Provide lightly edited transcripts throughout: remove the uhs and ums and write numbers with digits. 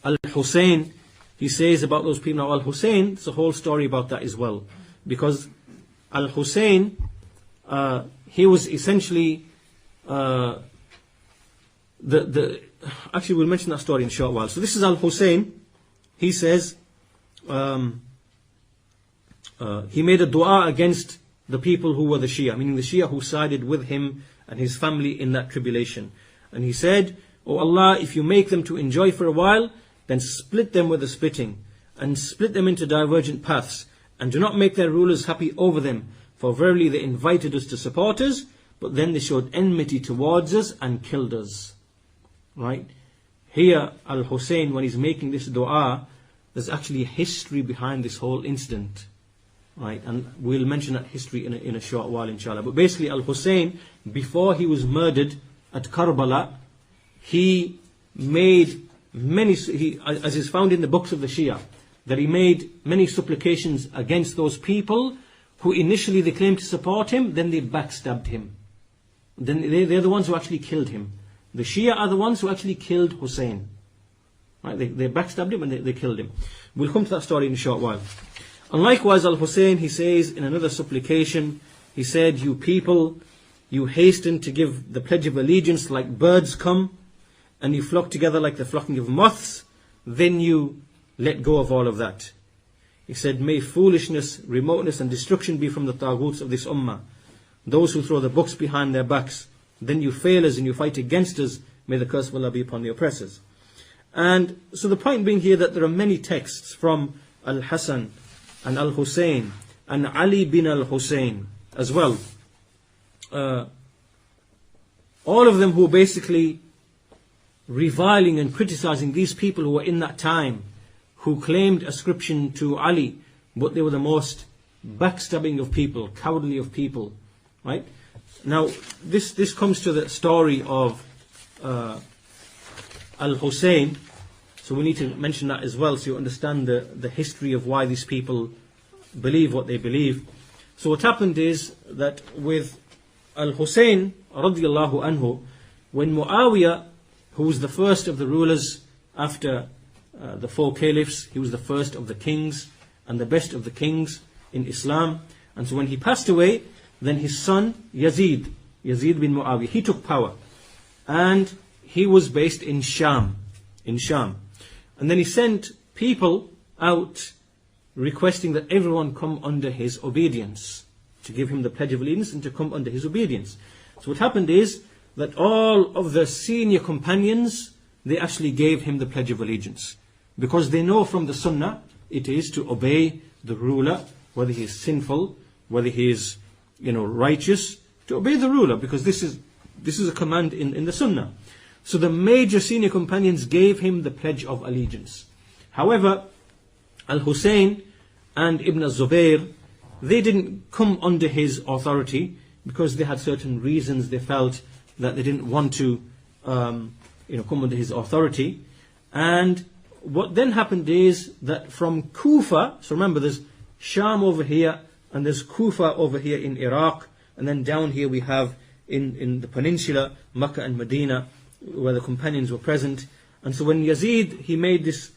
Al-Husayn, he says about those people. Now Al-Husayn, it's a whole story about that as well. Because Al-Husayn, he was essentially, actually we'll mention that story in a short while. So this is Al-Husayn. He says, he made a dua against the people who were the Shia, meaning the Shia who sided with him and his family in that tribulation. And he said, "O Allah, if you make them to enjoy for a while, then split them with the splitting, and split them into divergent paths, and do not make their rulers happy over them, for verily they invited us to support us, but then they showed enmity towards us and killed us." Right? Here, Al-Husayn, when he's making this dua, there's actually a history behind this whole incident. Right? And we'll mention that history in a short while, inshallah. But basically, Al-Husayn, before he was murdered at Karbala, he made many, as is found in the books of the Shia, that he made many supplications against those people who initially they claimed to support him, then they backstabbed him. Then they're the ones who actually killed him. The Shia are the ones who actually killed Husayn. Right? They backstabbed him and they killed him. We'll come to that story in a short while. And likewise, Al-Husayn, he says in another supplication, he said, "You people, you hasten to give the pledge of allegiance like birds come, and you flock together like the flocking of moths, then you let go of all of that." He said, "May foolishness, remoteness and destruction be from the taghuts of this ummah, those who throw the books behind their backs. Then you fail us and you fight against us. May the curse of Allah be upon the oppressors." And so the point being here that there are many texts from Al-Hasan and Al-Husayn and Ali bin Al-Husayn as well. All of them who were basically reviling and criticizing these people who were in that time, who claimed ascription to Ali, but they were the most backstabbing of people, cowardly of people. Right? Now, this comes to the story of Al-Husayn. So we need to mention that as well, so you understand the history of why these people believe what they believe. So what happened is that with Al-Husayn radiyallahu anhu, when Muawiyah, who was the first of the rulers after the four caliphs, he was the first of the kings and the best of the kings in Islam. And so when he passed away, then his son Yazid bin Muawiyah, he took power. And he was based in Sham. And then he sent people out requesting that everyone come under his obedience, to give him the pledge of allegiance and to come under his obedience. So what happened is that all of the senior companions, they actually gave him the pledge of allegiance, because they know from the Sunnah it is to obey the ruler, whether he is sinful, whether he is righteous, to obey the ruler, because this is a command in the Sunnah. So the major senior companions gave him the pledge of allegiance. However, Al-Husayn and Ibn al-Zubayr, they didn't come under his authority because they had certain reasons. They felt that they didn't want to come under his authority. And what then happened is that from Kufa, so remember there's Sham over here and there's Kufa over here in Iraq, and then down here we have in the peninsula, Makkah and Medina, where the companions were present. And so when Yazid, he made this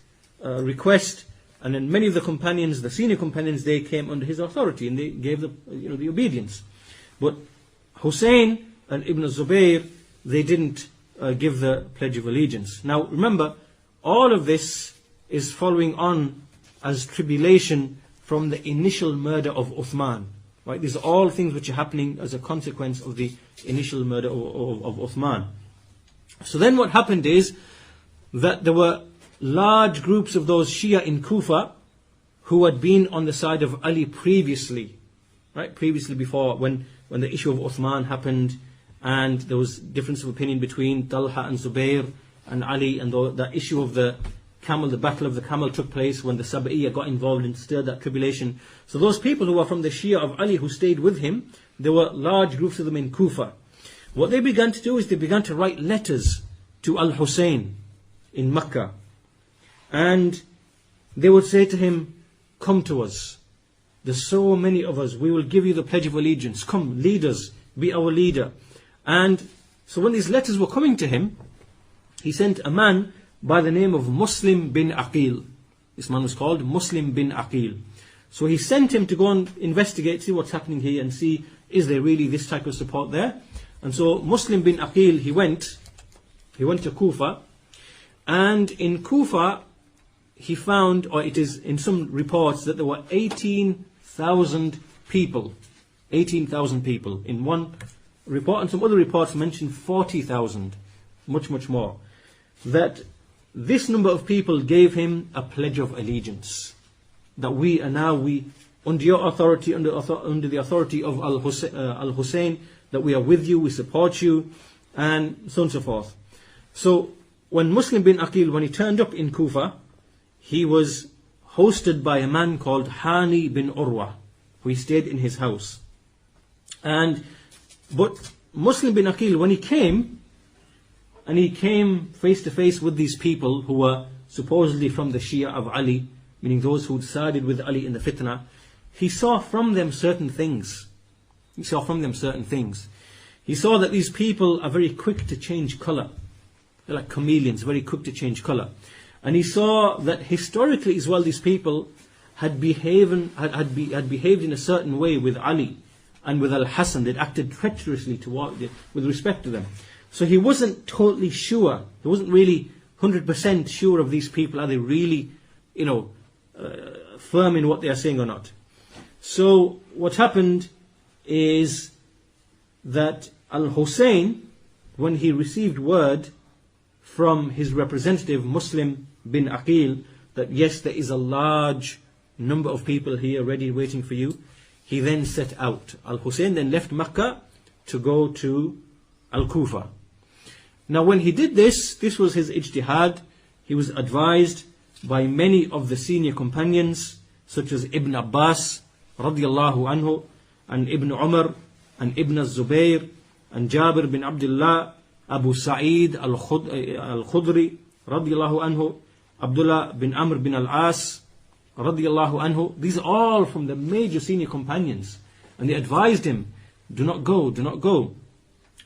request, and then many of the companions, the senior companions, they came under his authority and they gave the obedience. But Husayn and Ibn Zubayr, they didn't give the pledge of allegiance. Now remember, all of this is following on as tribulation from the initial murder of Uthman. Right? These are all things which are happening as a consequence of the initial murder of Uthman. So then what happened is that there were large groups of those Shia in Kufa who had been on the side of Ali previously. Right? Previously, before, when the issue of Uthman happened, and there was difference of opinion between Talha and Zubair and Ali, and the issue of the camel, the battle of the camel took place when the Sab'iyya got involved and stirred that tribulation. So those people who were from the Shia of Ali who stayed with him, there were large groups of them in Kufa. What they began to do is they began to write letters to Al-Husayn in Makkah. And they would say to him, "Come to us. There's so many of us. We will give you the pledge of allegiance. Come, lead us. Be our leader." And so when these letters were coming to him, he sent a man by the name of Muslim bin Aqil. This man was called Muslim bin Aqil. So he sent him to go and investigate, see what's happening here, and see, is there really this type of support there? And so Muslim bin Aqil, he went to Kufa, and in Kufa he found, or it is in some reports, that there were 18,000 people. 18,000 people in one report, and some other reports mention 40,000, much more. That this number of people gave him a pledge of allegiance, that we are now, under your authority, under the authority of Al-Husayn, that we are with you, we support you, and so on and so forth. So when Muslim bin Aqil, when he turned up in Kufa, he was hosted by a man called Hani bin Urwa, who he stayed in his house. But Muslim bin Aqil, when he came, and he came face to face with these people who were supposedly from the Shia of Ali, meaning those who sided with Ali in the fitna, he saw from them certain things. He saw that these people are very quick to change colour. They're like chameleons, very quick to change colour. And he saw that historically as well, these people had behaved in a certain way with Ali and with Al-Hasan. They'd acted treacherously with respect to them. So he wasn't totally sure. He wasn't really 100% sure of these people. Are they really, firm in what they are saying or not? So what happened is that Al-Husayn, when he received word from his representative Muslim bin Aqil that yes, there is a large number of people here ready waiting for you, he then set out. Al-Husayn then left Mecca to go to Al-Kufa. Now when he did this was his ijtihad. He was advised by many of the senior companions, such as Ibn Abbas radiyallahu anhu, and Ibn Umar, and Ibn al-Zubayr, and Jabir bin Abdullah, Abu Sa'id al-Khudri radiyallahu anhu, Abdullah bin Amr bin al-As radiyallahu anhu. These are all from the major senior companions, and they advised him, do not go.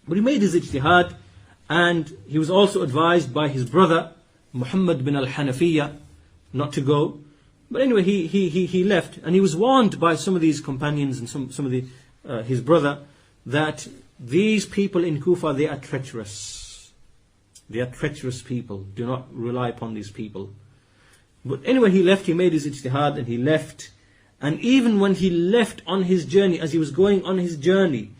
But he made his ijtihad, and he was also advised by his brother Muhammad bin al-Hanafiya not to go. But anyway, he left, and he was warned by some of these companions and some of his brother that these people in Kufa, they are treacherous. They are treacherous people. Do not rely upon these people. But anyway, he left. He made his ijtihad and he left. And even when he left on his journey, as he was going on his journey,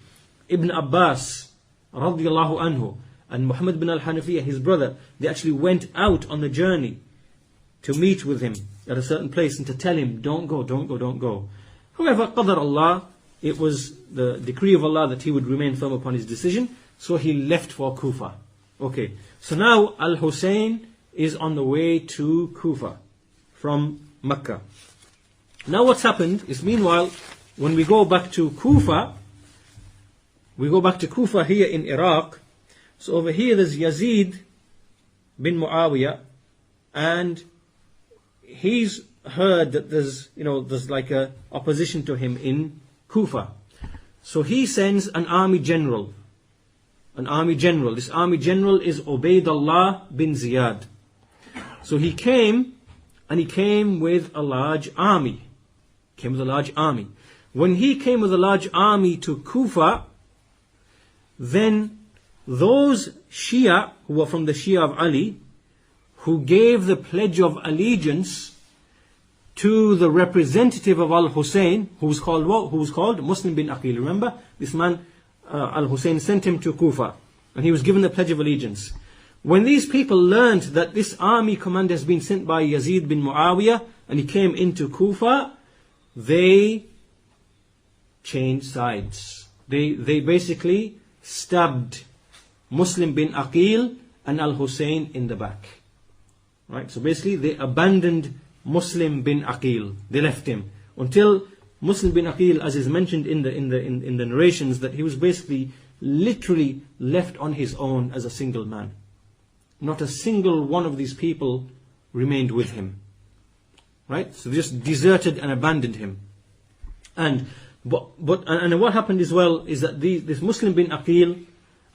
Ibn Abbas radiyallahu anhu and Muhammad bin al-Hanafiya, his brother, they actually went out on the journey to meet with him at a certain place and to tell him, don't go. However, qadar Allah, it was the decree of Allah that he would remain firm upon his decision, so he left for Kufa. Okay, so now Al-Husayn is on the way to Kufa from Mecca. Now what's happened is, meanwhile, when we go back to Kufa here in Iraq. So over here there's Yazid bin Muawiyah, and he's heard that there's like a opposition to him in Kufa. So he sends an army general. This army general is Ubaydullah bin Ziyad. So he came with a large army. When he came with a large army to Kufa, then those Shia who were from the Shia of Ali, who gave the pledge of allegiance to the representative of Al-Husayn, who was called Muslim bin Aqil. Remember, this man, Al-Husayn sent him to Kufa, and he was given the pledge of allegiance. When these people learned that this army commander has been sent by Yazid bin Muawiyah, and he came into Kufa, they changed sides. They basically stabbed Muslim bin Aqil and Al-Husayn in the back. Right? So basically they abandoned Muslim bin Aqil. They left him until Muslim bin Aqil, as is mentioned in the narrations, that he was basically literally left on his own as a single man. Not a single one of these people remained with him. Right? So they just deserted and abandoned him. And what happened as well is that this Muslim bin Aqil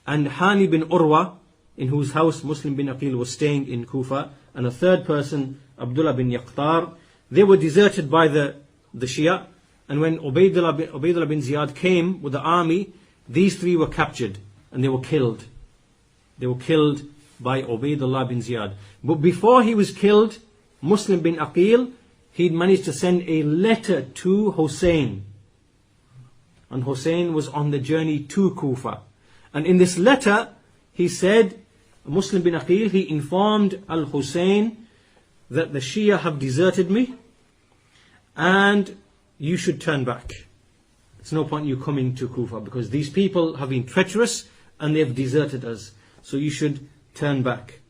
and Hani bin Urwa, in whose house Muslim bin Aqil was staying in Kufa, and a third person, Abdullah bin Yaqtar. They were deserted by the Shia, and when Ubaydullah bin Ziyad came with the army, these three were captured and they were killed. They were killed by Ubaydullah bin Ziyad. But before he was killed, Muslim bin Aqil, he'd managed to send a letter to Husayn. And Husayn was on the journey to Kufa. And in this letter, he said, Muslim bin Aqil, he informed al-Husayn that the Shia have deserted me and you should turn back. It's no point you coming to Kufa because these people have been treacherous and they have deserted us. So you should turn back.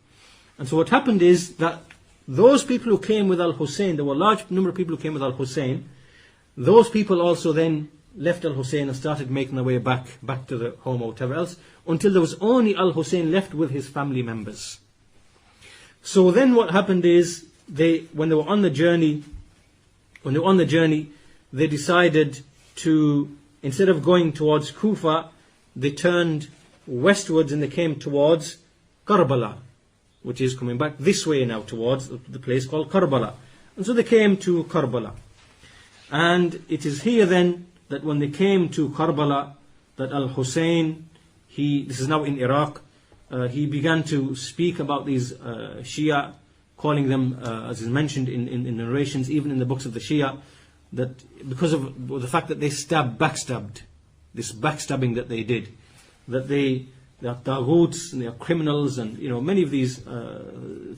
And so what happened is that those people who came with al-Husayn, there were a large number of people who came with al-Husayn, those people also then left al-Husayn and started making their way back to the home or whatever else, until there was only al-Husayn left with his family members. So then what happened is, when they were on the journey, they decided to, instead of going towards Kufa, they turned westwards and they came towards Karbala, which is coming back this way now towards the place called Karbala. And so they came to Karbala. And it is here then that when they came to Karbala, that al-Husayn, this is now in Iraq, he began to speak about these Shia, calling them, as is mentioned in narrations, even in the books of the Shia, that because of the fact that they backstabbed, this backstabbing that they did, that they are taghuts and they are criminals, and many of these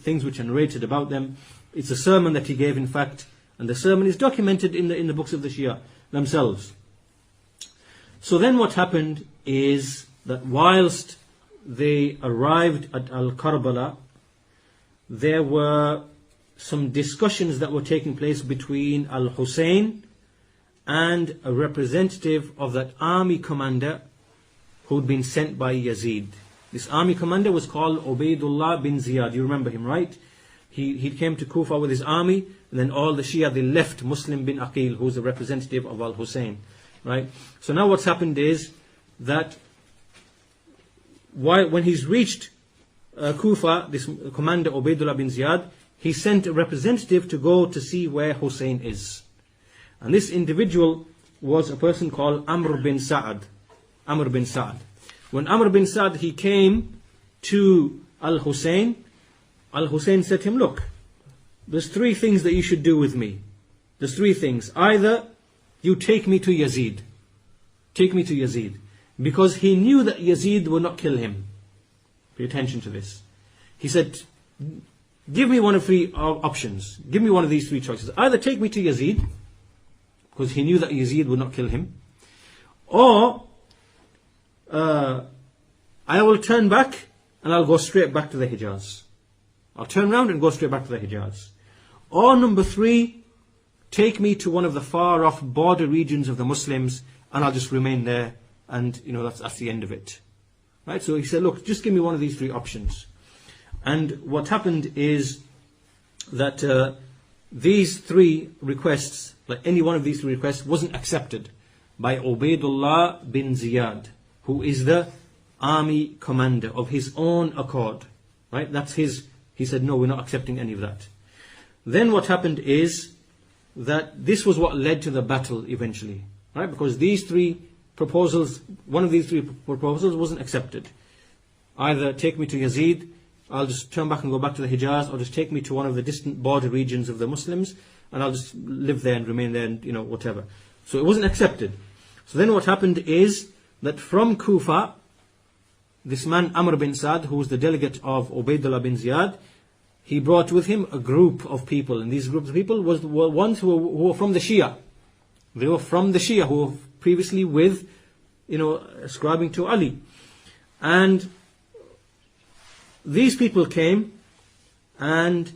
things which are narrated about them. It's a sermon that he gave, in fact, and the sermon is documented in the books of the Shia themselves. So then what happened is that whilst they arrived at Al-Karbala, there were some discussions that were taking place between Al-Husayn and a representative of that army commander who'd been sent by Yazid. This army commander was called Ubaydullah bin Ziyad. You remember him, right? He came to Kufa with his army, and then all the Shia, they left Muslim bin Aqil, who's a representative of Al-Husayn. Right? So now what's happened is that when he's reached Kufa, this commander Ubaydullah bin Ziyad, he sent a representative to go to see where Husayn is. And this individual was a person called Amr bin Sa'ad. Amr bin Sa'ad. When Amr bin Sa'ad, he came to Al-Husayn, Al-Husayn said to him, look, there's three things that you should do with me. There's three things. Either you take me to Yazid. Take me to Yazid. Because he knew that Yazid would not kill him. Pay attention to this. He said, give me one of three options. Give me one of these three choices. Either take me to Yazid, because he knew that Yazid would not kill him, or I will turn back and I'll go straight back to the Hijaz. I'll turn around and go straight back to the Hijaz. Or number three, take me to one of the far off border regions of the Muslims and I'll just remain there, and that's the end of it. Right? So he said, look, just give me one of these three options. And what happened is that these three requests, like any one of these three requests, wasn't accepted by Ubaydullah bin Ziyad, who is the army commander of his own accord. Right? That's his. He said, no, we're not accepting any of that. Then what happened is that this was what led to the battle eventually. Right? Because these three proposals, one of these three proposals wasn't accepted. Either take me to Yazid, I'll just turn back and go back to the Hijaz, or just take me to one of the distant border regions of the Muslims, and I'll just live there and remain there, and whatever. So it wasn't accepted. So then what happened is that from Kufa, this man Amr bin Sa'd, who was the delegate of Ubaydullah bin Ziyad, he brought with him a group of people, and these groups of people were ones who were from the Shia. They were from the Shia, who were previously with, ascribing to Ali. And these people came, and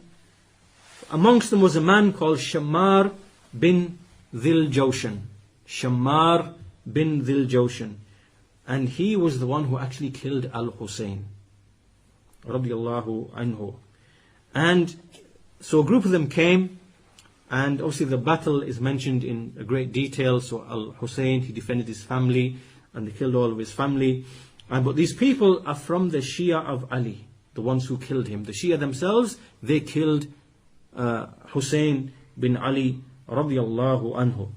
amongst them was a man called Shammar bin Dhil Jawshan. Shammar bin Dhil Jawshan. And he was the one who actually killed Al-Husayn, radiyallahu anhu. And so a group of them came, and obviously the battle is mentioned in a great detail. So Al-Husayn, he defended his family, and they killed all of his family. But these people are from the Shia of Ali, the ones who killed him. The Shia themselves, they killed Husayn bin Ali radiallahu anhu.